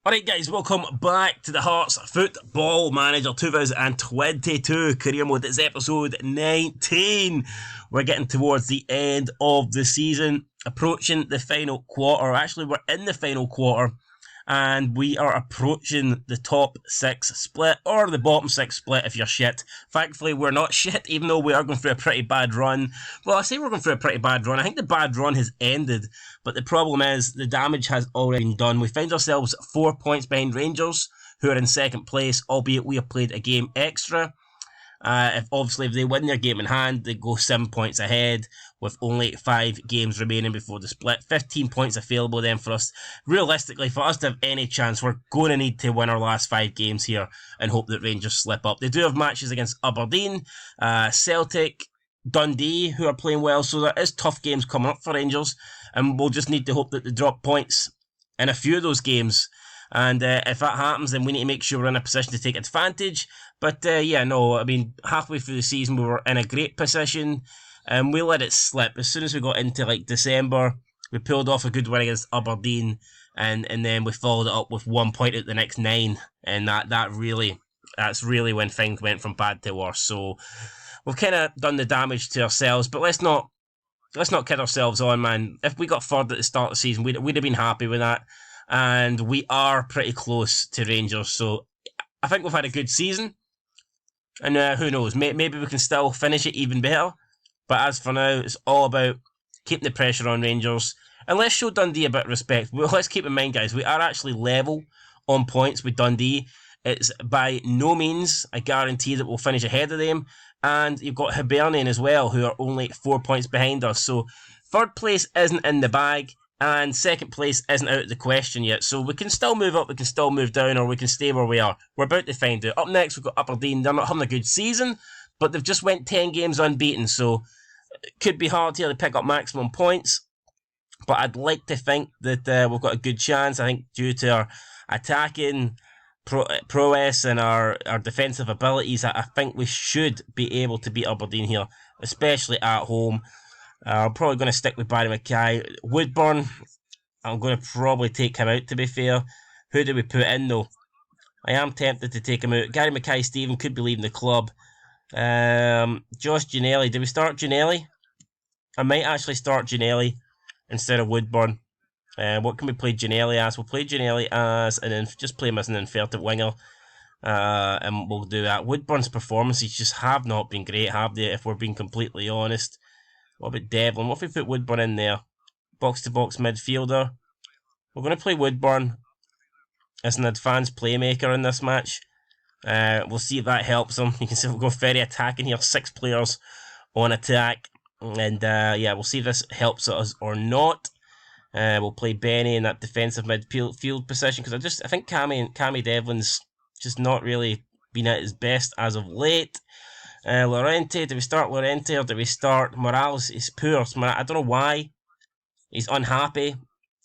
Alright guys, welcome back to the Hearts Football Manager 2022 career mode. It's episode 19. We're getting towards the end of the season, approaching the final quarter. Actually, we're in the final quarter, and we are approaching the top 6 split, or the bottom 6 split if you're shit. Thankfully, we're not shit, even though we are going through a pretty bad run. Well, I say we're going through a pretty bad run. I think the bad run has ended, but the problem is the damage has already been done. We find ourselves 4 points behind Rangers, who are in second place, albeit we have played a game extra. If they win their game in hand, they go 7 points ahead with only 5 games remaining before the split. 15 points available then for us. Realistically, for us to have any chance, we're going to need to win our last 5 games here and hope that Rangers slip up. They do have matches against Aberdeen, Celtic, Dundee, who are playing well, so there is tough games coming up for Rangers, and we'll just need to hope that they drop points in a few of those games. And if that happens, then we need to make sure we're in a position to take advantage. But halfway through the season, we were in a great position, and we let it slip. As soon as we got into December, we pulled off a good win against Aberdeen, and then we followed it up with 1 point out the next 9, and that's really when things went from bad to worse. So we've kind of done the damage to ourselves, but let's not kid ourselves on, man. If we got third at the start of the season, we'd have been happy with that. And we are pretty close to Rangers, so I think we've had a good season. And who knows, maybe we can still finish it even better. But as for now, it's all about keeping the pressure on Rangers. And let's show Dundee a bit of respect. Well, let's keep in mind, guys, we are actually level on points with Dundee. It's by no means a guarantee that we'll finish ahead of them. And you've got Aberdeen as well, who are only 4 points behind us. So third place isn't in the bag, and second place isn't out of the question yet. So we can still move up, we can still move down, or we can stay where we are. We're about to find out. Up next, we've got Aberdeen. They're not having a good season, but they've just went 10 games unbeaten, so it could be hard here to pick up maximum points. But I'd like to think that we've got a good chance. I think due to our attacking prowess and our defensive abilities, I think we should be able to beat Aberdeen here, especially at home. I'm probably going to stick with Barry Mackay. Woodburn, I'm going to probably take him out, to be fair. Who do we put in, though? I am tempted to take him out. Gary Mackay-Steven could be leaving the club. Josh Ginnelly. Do we start Ginnelly? I might actually start Ginnelly instead of Woodburn. What can we play Ginnelly as? We'll play Ginnelly as just play him as an inverted winger. And we'll do that. Woodburn's performances just have not been great, have they, if we're being completely honest. What about Devlin? What if we put Woodburn in there? Box-to-box midfielder. We're going to play Woodburn as an advanced playmaker in this match. We'll see if that helps him. You can see we'll go very attacking here. 6 players on attack. And we'll see if this helps us or not. We'll play Benny in that defensive midfield position, because I think Cammy Devlin's just not really been at his best as of late. Llorente, do we start Llorente or do we start Morales? He's poor. I don't know why. He's unhappy.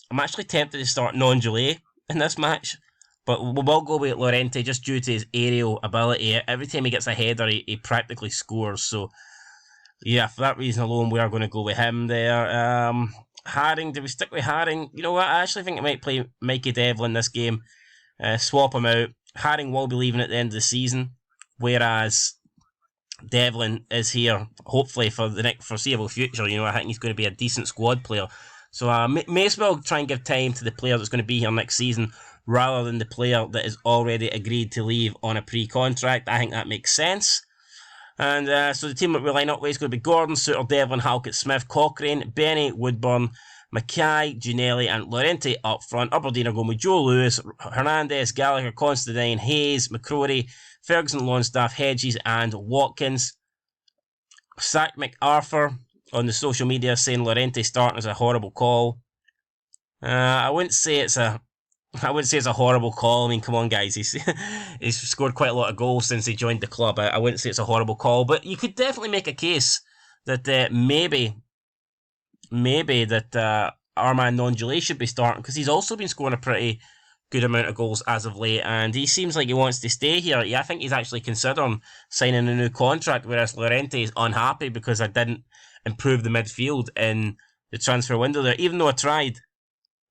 I'm actually tempted to start Nonjole in this match, but we'll go with Llorente just due to his aerial ability. Every time he gets a header, he practically scores. So, yeah, for that reason alone, we are going to go with him there. Haring, do we stick with Haring? You know what? I actually think I might play Mikey Devlin this game. Swap him out. Haring will be leaving at the end of the season, whereas Devlin is here, hopefully, for the next foreseeable future. You know, I think he's going to be a decent squad player. So may as well try and give time to the player that's going to be here next season, rather than the player that is already agreed to leave on a pre-contract. I think that makes sense. And so the team that we line up with is going to be Gordon, Suter, Devlin, Halkett, Smith, Cochrane, Benny, Woodburn, Mackay, Ginnelly, and Llorente up front. Aberdeen are going with Joe Lewis, Hernandez, Gallagher, Constantine, Hayes, McCrory, Ferguson, Longstaff, Hedges, and Watkins. Sack MacArthur on the social media saying Llorente starting is a horrible call. I wouldn't say it's a horrible call. I mean, come on, guys. He's scored quite a lot of goals since he joined the club. I wouldn't say it's a horrible call, but you could definitely make a case that maybe that our man Nonjole should be starting, because he's also been scoring a pretty good amount of goals as of late, and he seems like he wants to stay here. Yeah, I think he's actually considering signing a new contract, whereas Llorente is unhappy because I didn't improve the midfield in the transfer window there, even though I tried.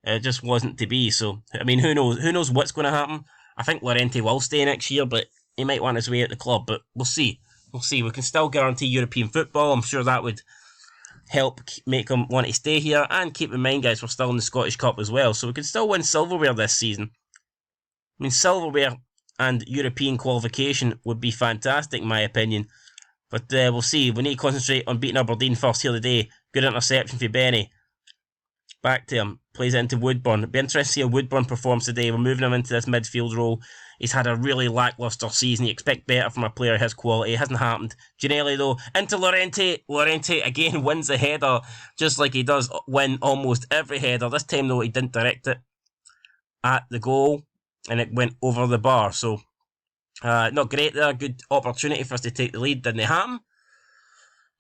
It just wasn't to be. So, I mean, who knows? Who knows what's going to happen? I think Llorente will stay next year, but he might want his way at the club. But we'll see. We'll see. We can still guarantee European football. I'm sure that would help make him want to stay here. And keep in mind, guys, we're still in the Scottish Cup as well, so we can still win silverware this season. I mean, silverware and European qualification would be fantastic, in my opinion. But we'll see. We need to concentrate on beating Aberdeen first here today. Good interception for Benny. Back to him. Plays it into Woodburn. It'll be interesting to see how Woodburn performs today. We're moving him into this midfield role. He's had a really lacklustre season. You expect better from a player of his quality. It hasn't happened. Ginelli, though, into Llorente. Llorente, again, wins the header, just like he does win almost every header. This time, though, he didn't direct it at the goal, and it went over the bar. So, not great there. Good opportunity for us to take the lead. Didn't happen.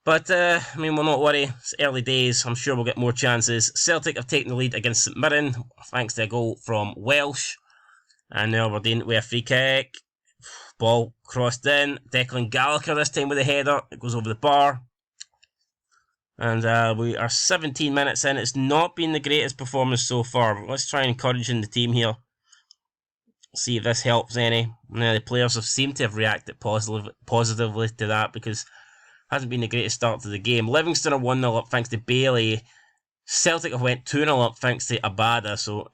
But, I mean, we'll not worry. It's early days. I'm sure we'll get more chances. Celtic have taken the lead against St Mirren, thanks to a goal from Welsh. And now Aberdeen with a free kick. Ball crossed in. Declan Gallagher this time with a header. It goes over the bar. And we are 17 minutes in. It's not been the greatest performance so far. But let's try and encourage the team here. See if this helps any. Now, the players have seemed to have reacted positively to that, because hasn't been the greatest start to the game. Livingston are 1-0 up thanks to Bailey. Celtic have went 2-0 up thanks to Abada. So,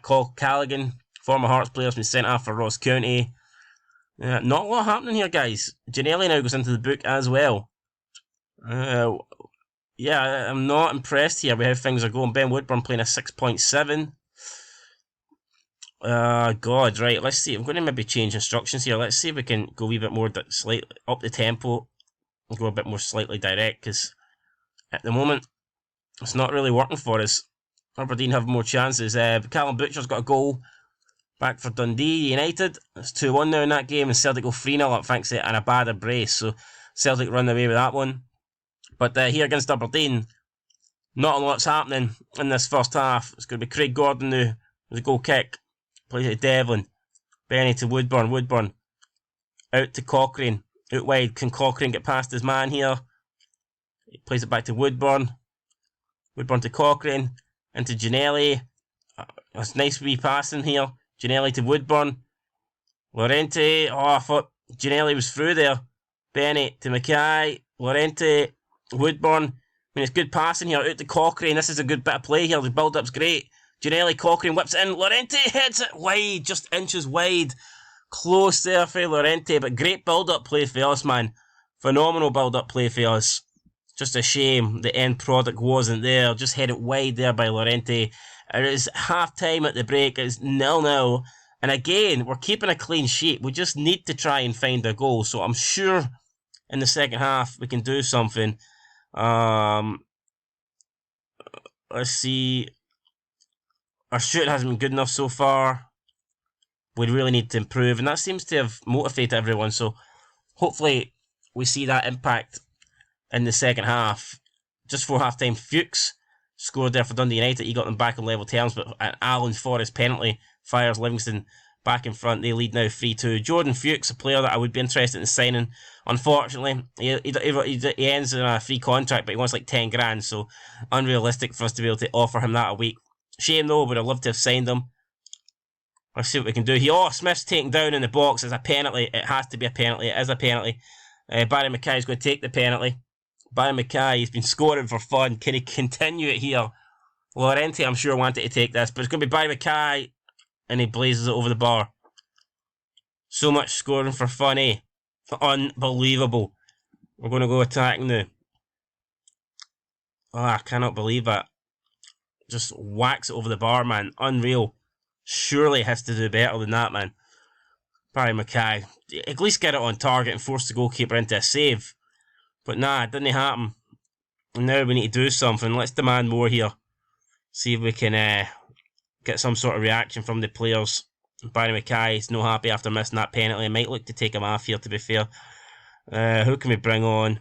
Col Callaghan, former Hearts player, has been sent off for Ross County. Not a lot happening here, guys. Ginelli now goes into the book as well. Yeah, I'm not impressed here with how things are going. Ben Woodburn playing a 6.7. God, right, let's see. I'm going to maybe change instructions here. Let's see if we can go a wee bit more slightly up the tempo. Go a bit more slightly direct, because at the moment it's not really working for us. Aberdeen have more chances. Callum Butcher's got a goal back for Dundee United. It's 2-1 now in that game, and Celtic go 3-0 up thanks to an Abada brace. So Celtic run away with that one. But here against Aberdeen, not a lot's happening in this first half. It's going to be Craig Gordon now with a goal kick. Plays it to Devlin. Benny to Woodburn. Woodburn out to Cochrane. Out wide, can Cochrane get past his man here? He plays it back to Woodburn. Woodburn to Cochrane. Into Ginelli. That's nice wee passing here. Ginelli to Woodburn. Llorente. Oh, I thought Ginelli was through there. Bennett to Mackay. Llorente. Woodburn. I mean, it's good passing here. Out to Cochrane. This is a good bit of play here. The build-up's great. Ginelli, Cochrane whips it in. Llorente heads it wide. Just inches wide. Close there for Llorente, but great build-up play for us, man. Phenomenal build-up play for us. Just a shame the end product wasn't there. Just head it wide there by Llorente. It is half-time at the break. It's 0-0. And again, we're keeping a clean sheet. We just need to try and find a goal. So I'm sure in the second half we can do something. Let's see. Our shooting hasn't been good enough so far. We really need to improve, and that seems to have motivated everyone. So hopefully we see that impact in the second half. Just before half-time, Fuchs scored there for Dundee United. He got them back on level terms, but an Alan Forrest penalty fires Livingston back in front. They lead now 3-2. Jordan Fuchs, a player that I would be interested in signing. Unfortunately, he ends in a free contract, but he wants like 10 grand, so unrealistic for us to be able to offer him that a week. Shame though, would have loved to have signed him. Let's see what we can do here. Oh, Smith's taken down in the box. It's a penalty. It has to be a penalty. It is a penalty. Barry Mackay's going to take the penalty. Barry Mackay, he's been scoring for fun. Can he continue it here? Llorente, I'm sure, wanted to take this, but it's going to be Barry Mackay, and he blazes it over the bar. So much scoring for fun, eh? Unbelievable. We're going to go attacking now. Oh, I cannot believe that. Just whacks it over the bar, man. Unreal. Surely has to do better than that, man. Barry Mackay. At least get it on target and force the goalkeeper into a save. But nah, it didn't happen. And now we need to do something. Let's demand more here. See if we can get some sort of reaction from the players. Barry Mackay is no happy after missing that penalty. I might look to take him off here, to be fair. Who can we bring on?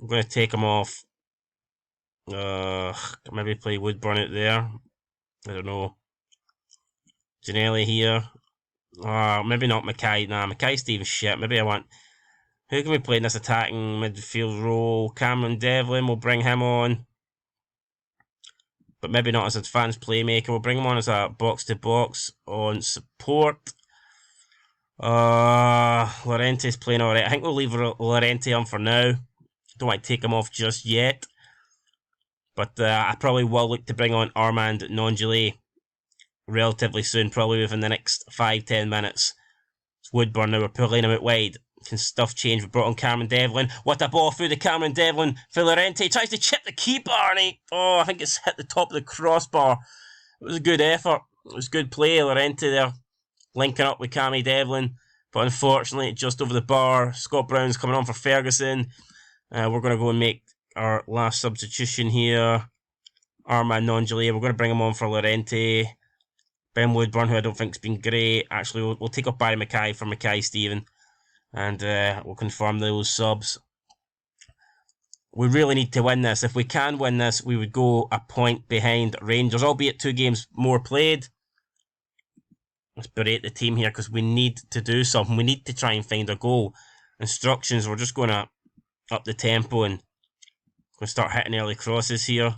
I'm going to take him off. Maybe play Woodburn out there. I don't know. Ginelli here. Maybe not Mackay. Nah, Mackay's even shit. Maybe I want... Who can we play in this attacking midfield role? Cameron Devlin, we'll bring him on. but maybe not as advanced playmaker. We'll bring him on as a box-to-box on support. Llorente's playing alright. I think we'll leave Llorente on for now. Don't want to take him off just yet. But I probably will look to bring on Armand Nongeli relatively soon, probably within the next 5-10 minutes. It's Woodburn now, we're pulling him out wide. Can stuff change? We brought on Cameron Devlin. What a ball through the Cameron Devlin for Llorente. Tries to chip the keeper, and I think it's hit the top of the crossbar. It was a good effort. It was good play. Llorente there linking up with Cammy Devlin, but unfortunately just over the bar. Scott Brown's coming on for Ferguson. We're going to go and make our last substitution here. Armand Nongeli. We're going to bring him on for Llorente. Ben Woodburn, who I don't think's been great. Actually, we'll take off Barry Mackay for Mackay-Steven. And we'll confirm those subs. We really need to win this. If we can win this, we would go a point behind Rangers, albeit 2 games more played. Let's berate the team here because we need to do something. We need to try and find a goal. Instructions, we're just going to up the tempo and going to start hitting early crosses here.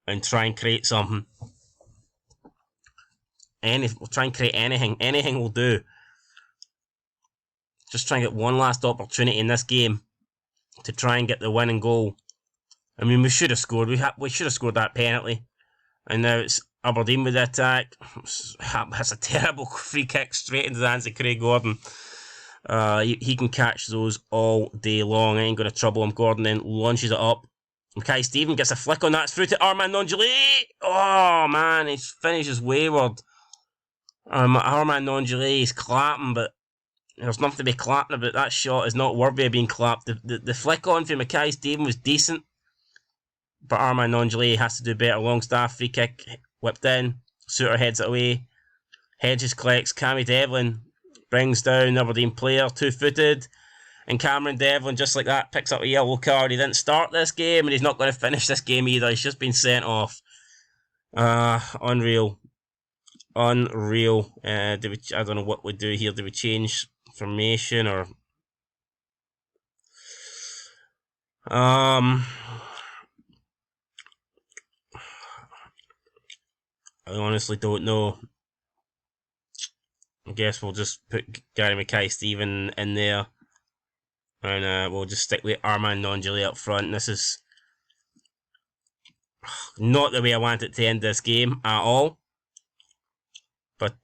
And try and create something. We'll try and create anything. Anything will do. Just try and get one last opportunity in this game to try and get the winning goal. I mean, we should have scored. We should have scored that penalty. And now it's Aberdeen with the attack. That's a terrible free kick straight into the hands of Craig Gordon. He can catch those all day long. I ain't going to trouble him. Gordon then launches it up. Mackay-Steven gets a flick on that. It's through to Armand Nongeli. Oh, man. His finish is wayward. Armand Nongeli is clapping, but there's nothing to be clapping about. That shot is not worthy of being clapped. The flick on for Mackay-Steven was decent, but Armand Nongeli has to do better. Longstaff free kick whipped in. Suter heads it away. Hedges collects. Cammy Devlin brings down Aberdeen player, 2-footed. And Cameron Devlin, just like that, picks up a yellow card. He didn't start this game, and he's not going to finish this game either. He's just been sent off. Unreal. Unreal. I don't know what we do here. Do we change formation or I honestly don't know. I guess we'll just put Gary Mackay-Steven in there, and we'll just stick with Armand Nongeli up front. This is not the way I want it to end this game at all, but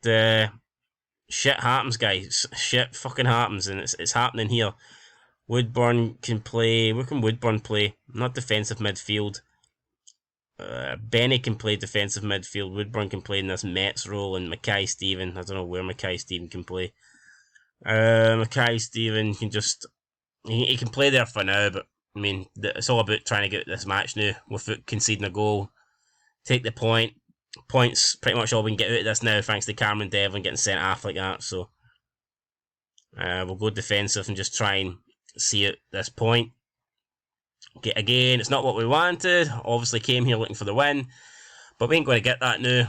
shit happens, guys. Shit fucking happens, and it's happening here. Woodburn can play. Where can Woodburn play? Not defensive midfield. Benny can play defensive midfield. Woodburn can play in this Mets role, and Mackay-Steven, I don't know where Mackay-Steven can play. Mackay-Steven can just... He can play there for now, but I mean, it's all about trying to get this match now without conceding a goal. Take the point. Points pretty much all we can get out of this now, thanks to Cameron Devlin getting sent off like that. So we'll go defensive and just try and see at this point. Okay, again, it's not what we wanted. Obviously came here looking for the win, but we ain't going to get that now.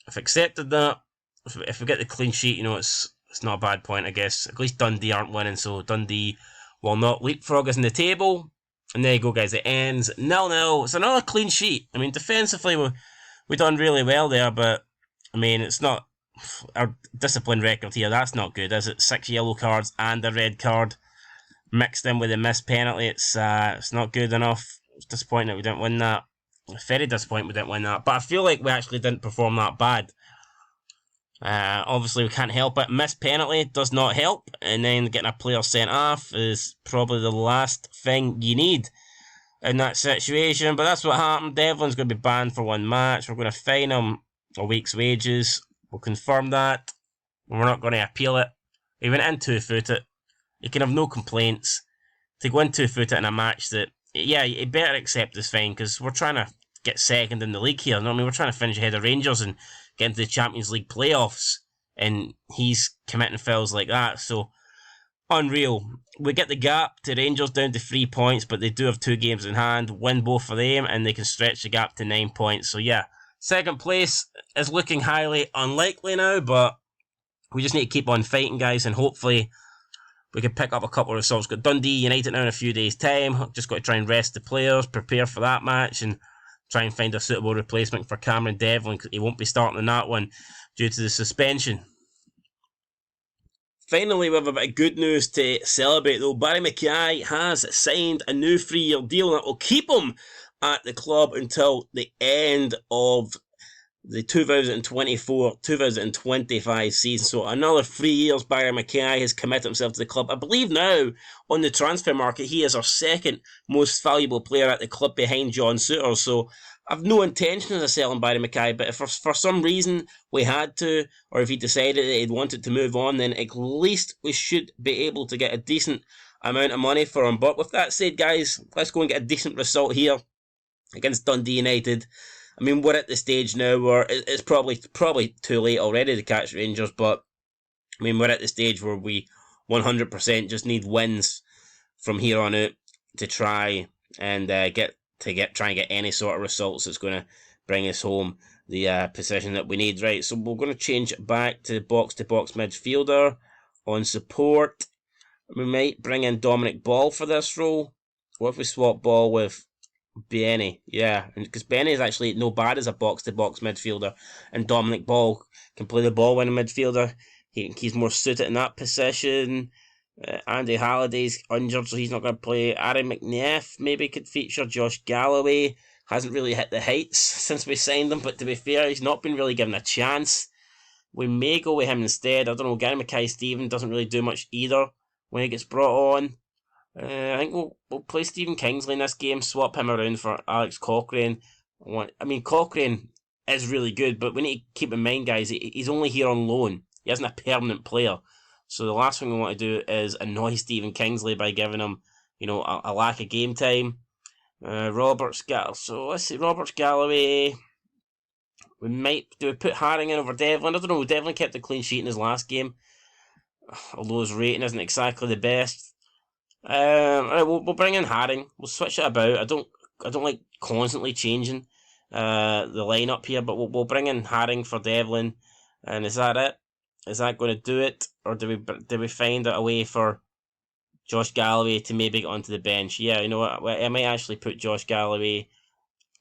I've accepted that. If we get the clean sheet, you know, it's not a bad point, I guess. At least Dundee aren't winning, so Dundee will not leapfrog us in the table. And there you go, guys. It ends 0-0. It's another clean sheet. I mean, defensively, we done really well there, but I mean, it's not our discipline record here. That's not good, is it? 6 yellow cards and a red card mixed in with a missed penalty. It's not good enough. It's disappointing that we didn't win that. Very disappointing we didn't win that. But I feel like we actually didn't perform that bad. Obviously, we can't help it. Missed penalty does not help, and then getting a player sent off is probably the last thing you need in that situation. But that's what happened. Devlin's going to be banned for 1 match. We're going to fine him a week's wages. We'll confirm that. We're not going to appeal it. He went in 2-footed. He can have no complaints. To go in 2-footed in a match that, yeah, he better accept this fine, because we're trying to get second in the league here. You know what I mean? We're trying to finish ahead of Rangers and get into the Champions League playoffs, and he's committing fouls like that. So, unreal. We get the gap to Rangers down to 3 points, but they do have 2 games in hand. Win both of them, and they can stretch the gap to 9 points. So, yeah, second place is looking highly unlikely now, but we just need to keep on fighting, guys, and hopefully we can pick up a couple of results. We've got Dundee United now in a few days' time. Just got to try and rest the players, prepare for that match, and try and find a suitable replacement for Cameron Devlin. He won't be starting in that one due to the suspension. Finally, we have a bit of good news to celebrate though. Barry McKay has signed a new 3-year deal that will keep him at the club until the end of the 2024-2025 season. So another 3 years Barry McKay has committed himself to the club. I believe now on the transfer market he is our second most valuable player at the club behind John Souttar. So I've no intention of selling Barry McKay, but if for some reason we had to, or if he decided that he'd wanted to move on, then at least we should be able to get a decent amount of money for him. But with that said, guys, let's go and get a decent result here against Dundee United. I mean, we're at the stage now where it's probably too late already to catch Rangers, but I mean, we're at the stage where we 100% just need wins from here on out to try and try and get any sort of results that's going to bring us home the position that we need. Right, so we're going to change it back to box-to-box midfielder. On support, we might bring in Dominic Ball for this role. What if we swap Ball with Benny? Yeah, because Benny is actually no bad as a box-to-box midfielder, and Dominic Ball can play the ball winning midfielder. He's more suited in that position. Andy Halliday's injured, so he's not going to play. Aaron McNeff maybe could feature. Josh Galloway hasn't really hit the heights since we signed him, but to be fair, he's not been really given a chance. We may go with him instead. I don't know, Gary Mackay-Steven doesn't really do much either when he gets brought on. I think we'll play Stephen Kingsley in this game, swap him around for Alex Cochrane. I mean, Cochrane is really good, but we need to keep in mind, guys, he's only here on loan. He isn't a permanent player. So the last thing we want to do is annoy Stephen Kingsley by giving him, a lack of game time. So let's see, Roberts Galloway. Do we put Haring in over Devlin? I don't know. Devlin kept a clean sheet in his last game, although his rating isn't exactly the best. We'll bring in Haring. We'll switch it about. I don't like constantly changing the lineup here, but we'll bring in Haring for Devlin. And is that it? Is that going to do it, or do we find a way for Josh Galloway to maybe get onto the bench? Yeah, you know what? I might actually put Josh Galloway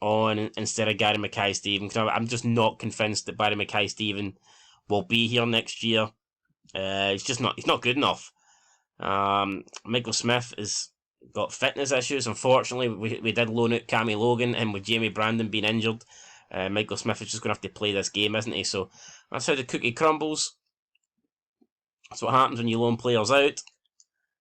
on instead of Gary Mackay-Steven, because I'm just not convinced that Barry Mackay-Steven will be here next year. He's not good enough. Michael Smith has got fitness issues. Unfortunately, we did loan out Cammy Logan, and with Jamie Brandon being injured, Michael Smith is just going to have to play this game, isn't he? So that's how the cookie crumbles. That's what happens when you loan players out.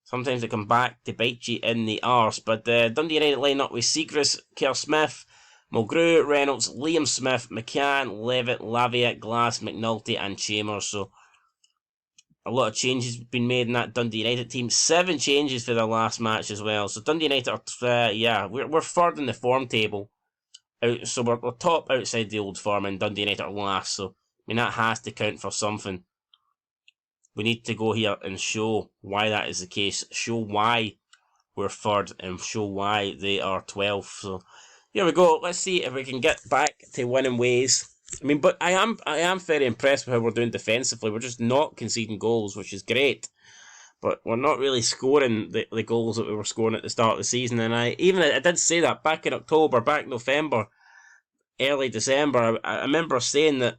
Sometimes they come back to bite you in the arse. But Dundee United line up with Siegrist, Kerr Smith, Mulgrew, Reynolds, Liam Smith, McCann, Levitt, Lavia, Glass, McNulty and Chambers. So a lot of changes been made in that Dundee United team. 7 changes for their last match as well. So Dundee United are, we're third in the form table. So we're top outside the old firm, and Dundee United are last. So I mean, that has to count for something. We need to go here and show why that is the case. Show why we're third and show why they are 12th. So here we go. Let's see if we can get back to winning ways. I mean, but I am very impressed with how we're doing defensively. We're just not conceding goals, which is great. But we're not really scoring the goals that we were scoring at the start of the season. And I did say that back in October, back November, early December. I remember saying that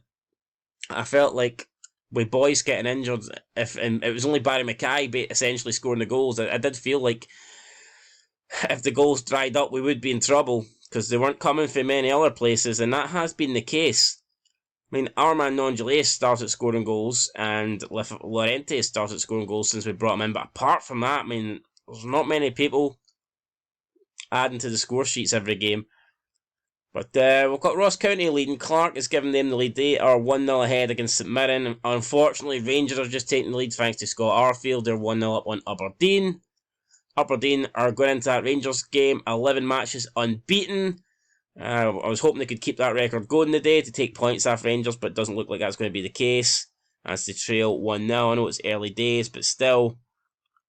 I felt like with boys getting injured, and it was only Barry McKay essentially scoring the goals, I did feel like if the goals dried up, we would be in trouble because they weren't coming from many other places, and that has been the case. I mean, Armand Nongelais started scoring goals, and Lorente started scoring goals since we brought him in, but apart from that, I mean, there's not many people adding to the score sheets every game. But we've got Ross County leading. Clark is giving them the lead. They are 1-0 ahead against St Mirren. Unfortunately, Rangers are just taking the lead thanks to Scott Arfield. They're 1-0 up on Aberdeen. Aberdeen are going into that Rangers game 11 matches unbeaten. I was hoping they could keep that record going today to take points off Rangers, but it doesn't look like that's going to be the case. As they trail 1-0. I know it's early days, but still.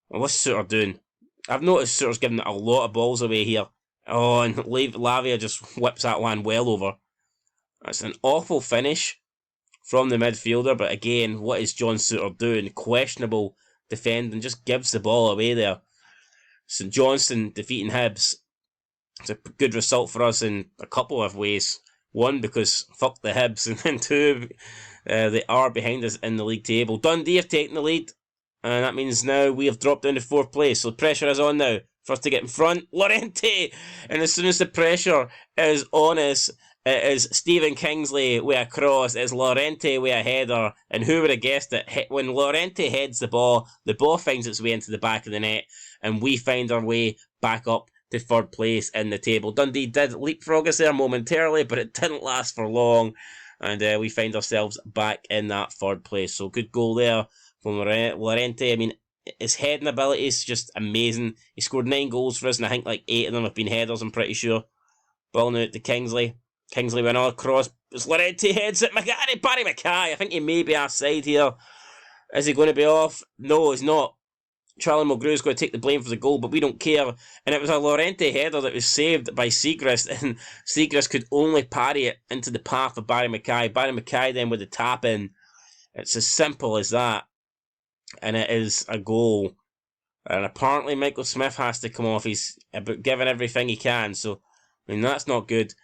Well, what's Souttar doing? I've noticed Souttar's giving a lot of balls away here. Oh, and Lavia just whips that one well over. That's an awful finish from the midfielder, but again, what is John Souttar doing? Questionable defending, just gives the ball away there. St Johnstone defeating Hibs It's a good result for us in a couple of ways. One, because fuck the Hibs, and then two, they are behind us in the league table. Dundee have taken the lead, and that means now we have dropped down to 4th place, so the pressure is on now for us to get in front. Llorente! And as soon as the pressure is on us, it is Stephen Kingsley with a cross, it's Llorente with a header, and who would have guessed it? When Llorente heads the ball finds its way into the back of the net, and we find our way back up to 3rd place in the table. Dundee did leapfrog us there momentarily, but it didn't last for long, and we find ourselves back in that 3rd place. So good goal there from Llorente. I mean, his heading ability is just amazing. He scored 9 goals for us, and I think like 8 of them have been headers, I'm pretty sure. Ball now to Kingsley. Kingsley went all across. It's Llorente heads it. Barry Mackay. I think he may be offside here. Is he going to be off? No, he's not. Charlie Mulgrew's going to take the blame for the goal, but we don't care. And it was a Llorente header that was saved by Siegrist, and Siegrist could only parry it into the path of Barry Mackay. Barry Mackay then with the tap in. It's as simple as that. And it is a goal. And apparently Michael Smith has to come off. He's given everything he can, so I mean that's not good.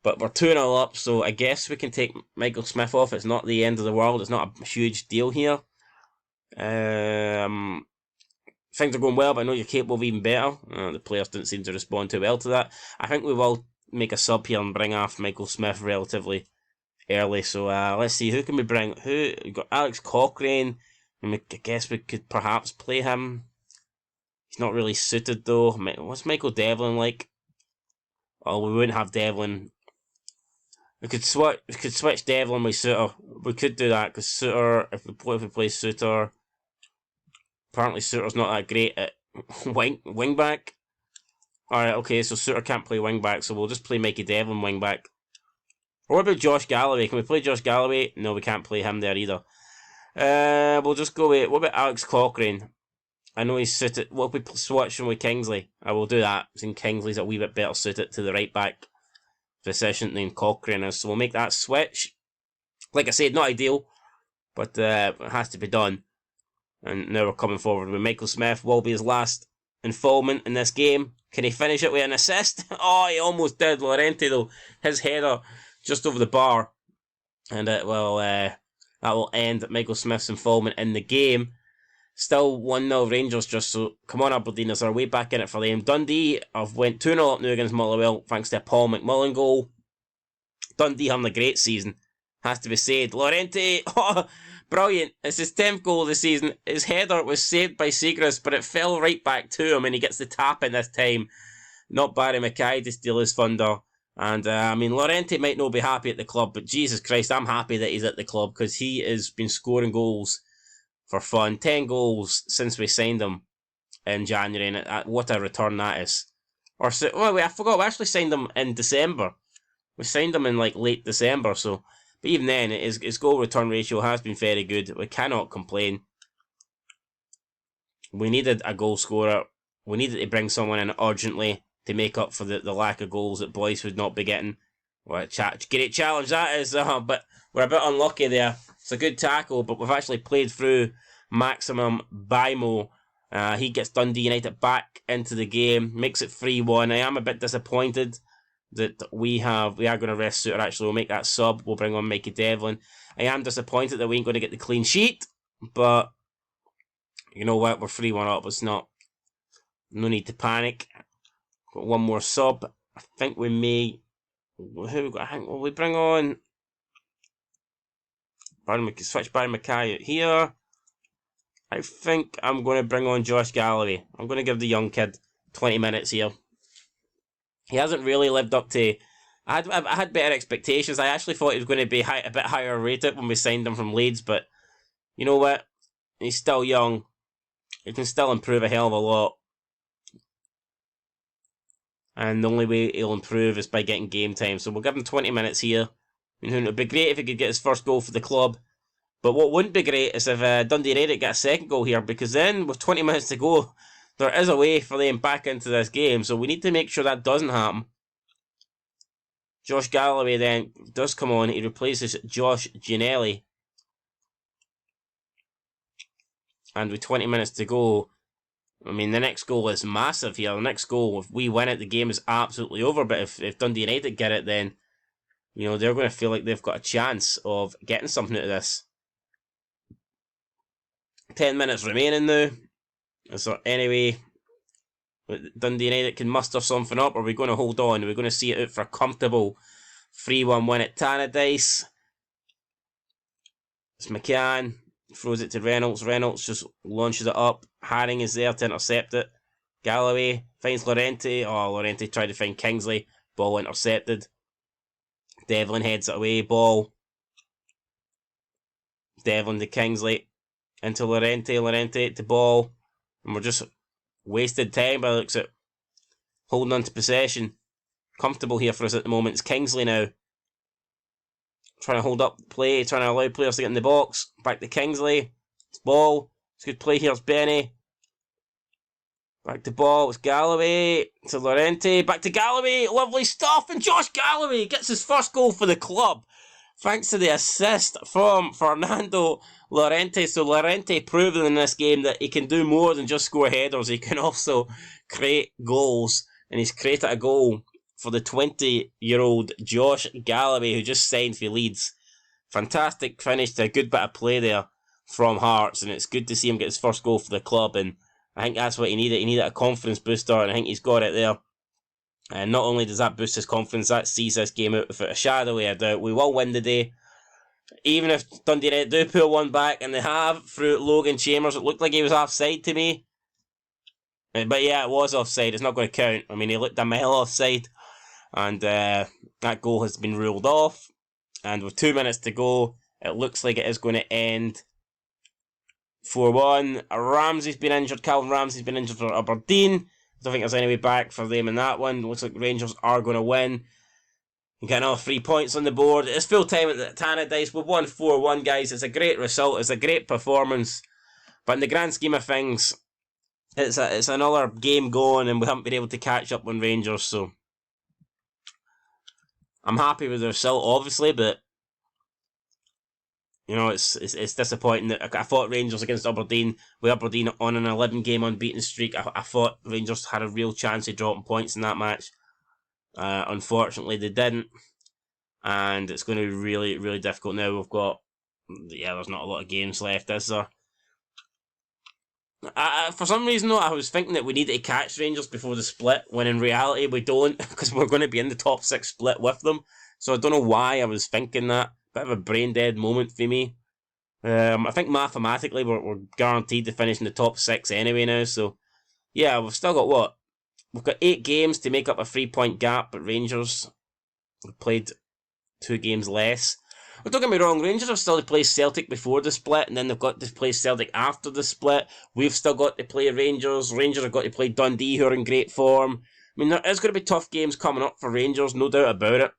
But we're 2-0 up, so I guess we can take Michael Smith off. It's not the end of the world. It's not a huge deal here. Things are going well, but I know you're capable of even better. The players didn't seem to respond too well to that. I think we will make a sub here and bring off Michael Smith relatively early. So let's see, who can we bring? We've got Alex Cochrane. I guess we could perhaps play him. He's not really suited though. What's Michael Devlin like? Oh, we wouldn't have Devlin. We could switch Devlin with Suter. We could do that because Suter, if we play Suter, apparently Suter's not that great at wing back. Alright, okay, so Suter can't play wing back, so we'll just play Mikey Devlin wing back. Or what about Josh Galloway? Can we play Josh Galloway? No, we can't play him there either. We'll just go with, what about Alex Cochrane? I know he's suited. What if we switch him with Kingsley? I will do that. I think Kingsley's a wee bit better suited to the right back position than Cochrane is, so we'll make that switch. Like I said, not ideal, but it has to be done. And now we're coming forward with Michael Smith. Will be his last involvement in this game. Can he finish it with an assist? Oh, he almost did. Llorente though, his header just over the bar, and that will end Michael Smith's involvement in the game. Still 1-0 Rangers just, so come on Aberdeen, there's our way back in it for them. Dundee have went 2-0 up now against Motherwell thanks to a Paul McMullen goal. Dundee having a great season, has to be said. Llorente, oh, brilliant. It's his 10th goal of the season. His header was saved by Siegrist, but it fell right back to him and he gets the tap in this time. Not Barry Mackay to steal his thunder. And I mean, Llorente might not be happy at the club, but Jesus Christ, I'm happy that he's at the club because he has been scoring goals for fun. 10 goals since we signed him in January, and what a return that is. I forgot, we actually signed him in December. We signed him in like late December, so, but even then, his goal return ratio has been very good. We cannot complain. We needed a goal scorer. We needed to bring someone in urgently to make up for the lack of goals that Boyce would not be getting. What a great challenge that is, but we're a bit unlucky there. It's a good tackle, but we've actually played through Maximum Bimo. He gets Dundee United back into the game, makes it 3-1. I am a bit disappointed that we are going to rest Suter. Actually, we'll make that sub. We'll bring on Mikey Devlin. I am disappointed that we ain't going to get the clean sheet, but you know what? We're 3-1 up. It's not. No need to panic. Got one more sub. I think we may. Who we got? I think will we bring on? Switch Barry Mackay out here. I think I'm going to bring on Josh Galloway. I'm going to give the young kid 20 minutes here. He hasn't really lived up to... I had better expectations. I actually thought he was going to be a bit higher rated when we signed him from Leeds, but you know what? He's still young. He can still improve a hell of a lot. And the only way he'll improve is by getting game time. So we'll give him 20 minutes here. I mean, it would be great if he could get his first goal for the club. But what wouldn't be great is if Dundee United get a second goal here, because then with 20 minutes to go, there is a way for them back into this game. So we need to make sure that doesn't happen. Josh Galloway then does come on. He replaces Josh Ginnelly. And with 20 minutes to go, I mean, the next goal is massive here. The next goal, if we win it, the game is absolutely over. But if Dundee United get it, then, you know, they're going to feel like they've got a chance of getting something out of this. 10 minutes remaining now. Is there any way Dundee United can muster something up? Or are we going to hold on? Are we going to see it out for a comfortable 3-1 win at Tannadice? It's McCann. Throws it to Reynolds. Reynolds just launches it up. Haring is there to intercept it. Galloway finds Llorente. Oh, Llorente tried to find Kingsley. Ball intercepted. Devlin heads it away. Ball. Devlin to Kingsley. Into Llorente. Llorente to ball. And we're just wasted time by the looks at holding on to possession. Comfortable here for us at the moment. It's Kingsley now. Trying to hold up play, trying to allow players to get in the box. Back to Kingsley. It's ball. It's good play here. It's Benny. Back to ball. It's Galloway. To Llorente. Back to Galloway. Lovely stuff. And Josh Galloway gets his first goal for the club. Thanks to the assist from Fernando Llorente. So Llorente proving in this game that he can do more than just score headers. He can also create goals. And he's created a goal for the 20-year-old Josh Galloway, who just signed for Leeds. Fantastic finish to a good bit of play there from Hearts, and it's good to see him get his first goal for the club, and I think that's what he needed. He needed a confidence booster, and I think he's got it there. And not only does that boost his confidence, that sees this game out without a shadow of a doubt. We will win the day. Even if Dundee United do pull one back, and they have, through Logan Chambers, it looked like he was offside to me. But yeah, it was offside. It's not going to count. I mean, he looked a mile offside. And that goal has been ruled off. And with 2 minutes to go, it looks like it is going to end 4-1. Ramsey's been injured. Calvin Ramsey's been injured for Aberdeen. I don't think there's any way back for them in that one. Looks like Rangers are going to win. You get another 3 points on the board. It's full time at the Tannadice. We've won 4-1, guys. It's a great result. It's a great performance. But in the grand scheme of things, it's another game going, and we haven't been able to catch up on Rangers, so I'm happy with the result, obviously, but you know, it's disappointing that I thought Rangers against Aberdeen, with Aberdeen on an 11-game unbeaten streak, I thought Rangers had a real chance of dropping points in that match. Unfortunately, they didn't, and it's going to be really, really difficult now. We've got, there's not a lot of games left, is there? For some reason, though, I was thinking that we needed to catch Rangers before the split, when in reality we don't, because we're going to be in the top 6 split with them. So I don't know why I was thinking that. Bit of a brain dead moment for me. I think mathematically we're guaranteed to finish in the top 6 anyway now. So yeah, we've still got what? We've got 8 games to make up a 3-point gap, but Rangers have played 2 games less. Well, don't get me wrong, Rangers have still to play Celtic before the split, and then they've got to play Celtic after the split. We've still got to play Rangers. Rangers have got to play Dundee, who are in great form. I mean, there is going to be tough games coming up for Rangers, no doubt about it.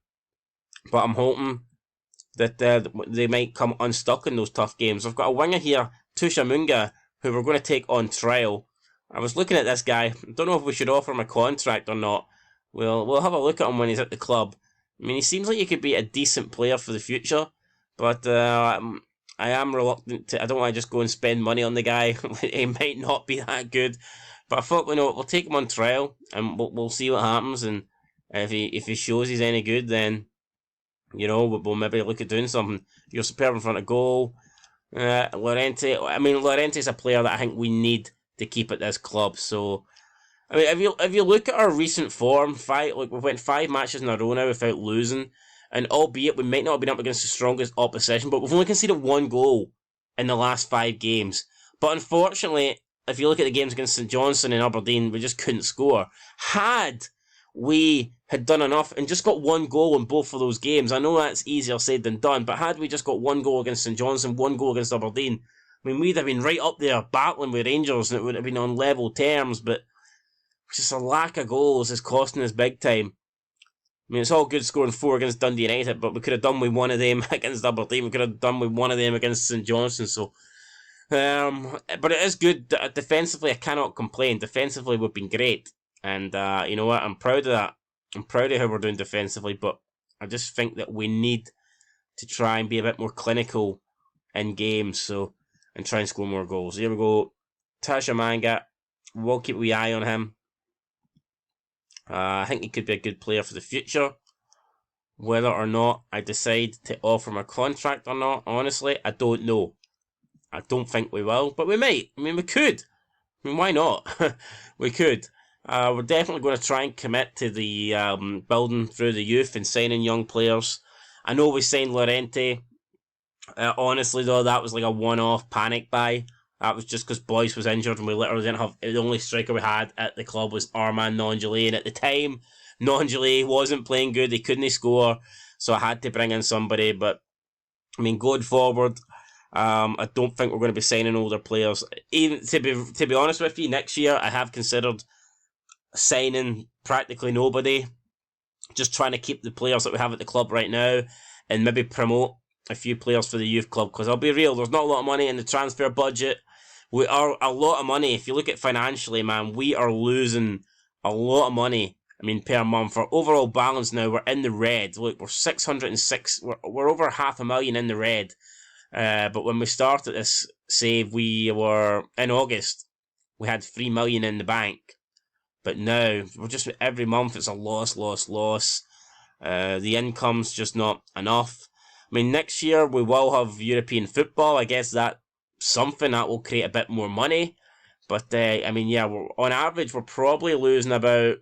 But I'm hoping that they might come unstuck in those tough games. I've got a winger here, Tusha Munga, who we're going to take on trial. I was looking at this guy. I don't know if we should offer him a contract or not. We'll have a look at him when he's at the club. I mean, he seems like he could be a decent player for the future, but I am reluctant to. I don't want to just go and spend money on the guy. He might not be that good, but I thought, we'll take him on trial and we'll see what happens. And if he shows he's any good, then we'll maybe look at doing something. You're superb in front of goal, Llorente. I mean, Llorente's a player that I think we need to keep at this club. So, I mean, if you look at our recent form, we've went 5 matches in a row now without losing, and albeit we might not have been up against the strongest opposition, but we've only conceded 1 goal in the last 5 games. But unfortunately, if you look at the games against St Johnstone and Aberdeen, we just couldn't score. Had we had done enough and just got 1 goal in both of those games, I know that's easier said than done, but had we just got 1 goal against St Johnstone, 1 goal against Aberdeen, I mean, we'd have been right up there battling with Rangers, and it would have been on level terms, but just a lack of goals is costing us big time. I mean, it's all good scoring 4 against Dundee United, but we could have done with 1 of them against Aberdeen. We could have done with 1 of them against St Johnstone. So, but it is good. Defensively, I cannot complain. Defensively, we've been great. And you know what? I'm proud of that. I'm proud of how we're doing defensively, but I just think that we need to try and be a bit more clinical in games, and try and score more goals. Here we go. Tasha Manga We'll keep a wee eye on him. I think he could be a good player for the future. Whether or not I decide to offer him a contract or not, honestly, I don't know. I don't think we will, but we might. I mean, we could. I mean, why not? We could. We're definitely going to try and commit to the building through the youth and signing young players. I know we signed Llorente. Honestly, though, that was like a one-off panic buy. That was just because Boyce was injured and we literally didn't have... The only striker we had at the club was our man Nongeli, and at the time, Nongeli wasn't playing good. He couldn't score, so I had to bring in somebody. But, I mean, going forward, I don't think we're going to be signing older players. Even to be honest with you, next year I have considered signing practically nobody. Just trying to keep the players that we have at the club right now and maybe promote a few players for the youth club, because I'll be real, there's not a lot of money in the transfer budget. We are a lot of money. If you look at financially, man, we are losing a lot of money. I mean, per month. For overall balance now, we're in the red. Look, we're 606. We're over $500,000 in the red. But when we started this save, we were in August. We had $3 million in the bank. But now we're just every month it's a loss. The income's just not enough. I mean, next year we will have European football. I guess that's something that will create a bit more money. But, I mean, yeah, on average, we're probably losing about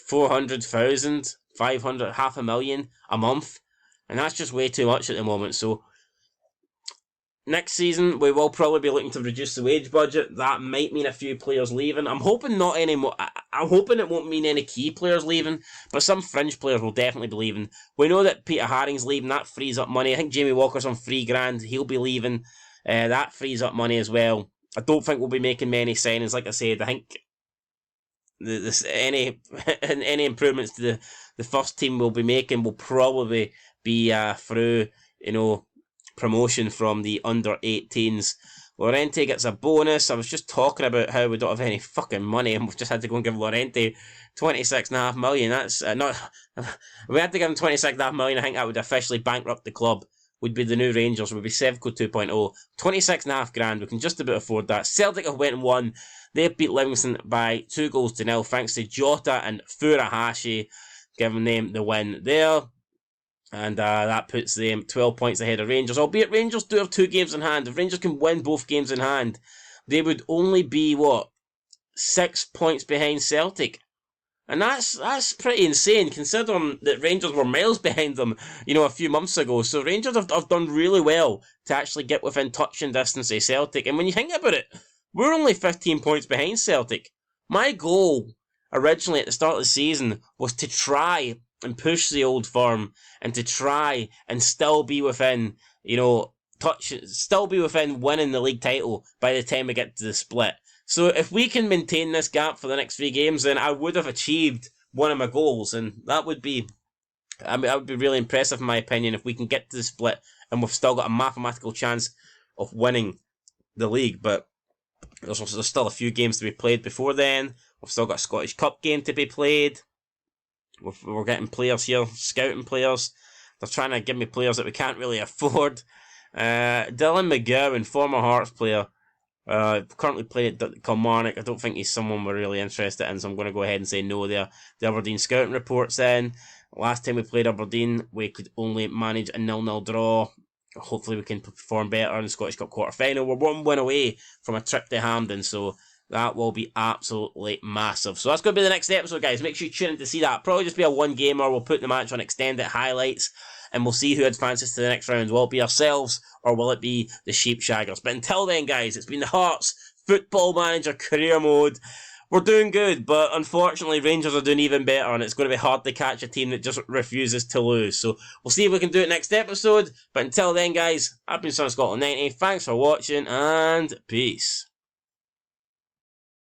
400,000, 500, $500,000 a month. And that's just way too much at the moment. So, next season, we will probably be looking to reduce the wage budget. That might mean a few players leaving. I'm hoping not any more. I'm hoping it won't mean any key players leaving, but some fringe players will definitely be leaving. We know that Peter Haring's leaving. That frees up money. I think Jamie Walker's on $3,000. He'll be leaving. That frees up money as well. I don't think we'll be making many signings. Like I said, I think any improvements to the first team we'll be making will probably be through, promotion from the under-18s. Llorente gets a bonus. I was just talking about how we don't have any fucking money and we've just had to go and give Llorente $26.5 million. That's not... we had to give him $26.5 million. I think that would officially bankrupt the club. Would be the new Rangers. Would be Sevco 2.0. $26.5 we can just about afford that. Celtic have went and won. They beat Livingston by 2-0 thanks to Jota and Furuhashi, giving them the win there. And that puts them 12 points ahead of Rangers. Albeit Rangers do have 2 games in hand. If Rangers can win both games in hand, they would only be, 6 points behind Celtic. And that's pretty insane, considering that Rangers were miles behind them, a few months ago. So Rangers have done really well to actually get within touching distance of Celtic. And when you think about it, we're only 15 points behind Celtic. My goal, originally at the start of the season, was to try and push the Old Firm and to try and still be within, still be within winning the league title by the time we get to the split. So if we can maintain this gap for the next 3 games, then I would have achieved one of my goals, and that would be, that would be really impressive in my opinion if we can get to the split and we've still got a mathematical chance of winning the league. But there's still a few games to be played before then. We've still got a Scottish Cup game to be played. We're getting players here, scouting players. They're trying to give me players that we can't really afford. Dylan McGowan, former Hearts player, currently playing at Kilmarnock. I don't think he's someone we're really interested in, so I'm going to go ahead and say no there. The Aberdeen scouting report's in. Last time we played Aberdeen, we could only manage a 0-0 draw. Hopefully we can perform better in the Scottish Cup quarter-final. We're 1 win away from a trip to Hampden, so that will be absolutely massive. So that's going to be the next episode, guys. Make sure you tune in to see that. Probably just be a 1-gamer. We'll put the match on extended highlights, and we'll see who advances to the next round. Will it be ourselves, or will it be the Sheepshaggers? But until then, guys, it's been the Hearts Football Manager Career Mode. We're doing good, but unfortunately Rangers are doing even better, and it's going to be hard to catch a team that just refuses to lose. So we'll see if we can do it next episode. But until then, guys, I've been Son of Scotland 90. Thanks for watching, and peace.